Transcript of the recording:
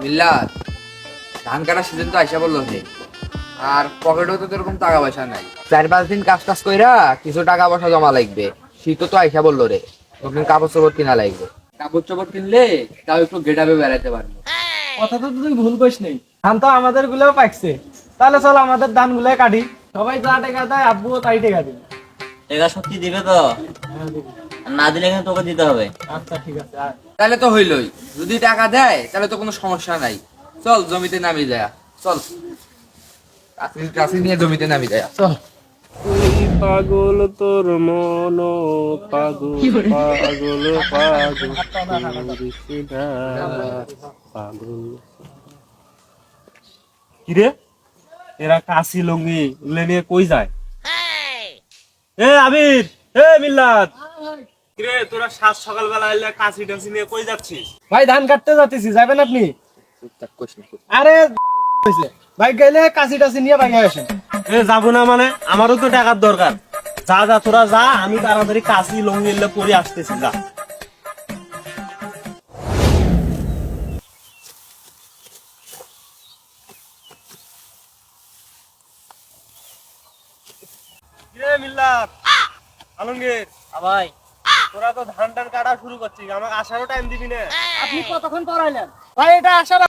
মিল্লাত, ধান কাটার সিজন তো আইসা বললো হে, আর পকেটেও তো এরকম টাকা পয়সা নাই। 4-5 দিন কাজ টাজ কইরা কিছু টাকা পয়সা জমা লাগবে। শীত তো আইসা বললো রে, নতুন কাপড় চোপড় কিনা লাগবে। কাপড় চোপড় কিনলে তাও একটু গেটাবে বেড়াতে পারবো। কথা তো তুই ভুল করিস নেই, ধান তো আমাদের গুলোও পাকছে। তাহলে চল আমাদের ধান গুলাই কাটি, সবাই যা টাকা দেয় আব্বুও তাই টাকা দিবে। টাকা সত্যি দিবে তো? আর না দিলে কিন্তু তোকে দিতে হবে। আচ্ছা ঠিক আছে, আয়। তাহলে তো হইলই, যদি টাকা দেয় তাহলে তো কোনো সমস্যা নাই। চল জমিতে নামি যায়, চল কাশি নিয়ে জমিতে নামি যায়, চল। তুই পাগল তোর মন পাগল পাগল পাগল করিস না, পাগল। কিরে এরা কাশি লুঙ্গি এগুলো নিয়ে কই যায়? এ আবির, এ মিল্লাত, কিরে তোরা সাত সকালবেলা এলে কাশি টাশি নিয়ে কই যাচ্ছিস? ভাই ধান কাটতে যাচ্ছি, যাবেন আপনি? চুপচাপ কইস না। আরে হইছে ভাই, গেলে কাশি টাশি নিয়ে ভাই আসেন। এ যাবো না মানে? আমারও তো টাকার দরকার। যা যা তোরা যা, আমি তাড়াতাড়ি কাশি লুঙ্গি এলে পরে আসতেছি, যা। কিরে মিল্লাত, আলমগীর, ভাই তোরা তো ধান টান কাটা শুরু করছিস, আমাকে আসারও টাইম দিবি না? আপনি কতক্ষণ পড়াইলেন ভাই? এটা আসার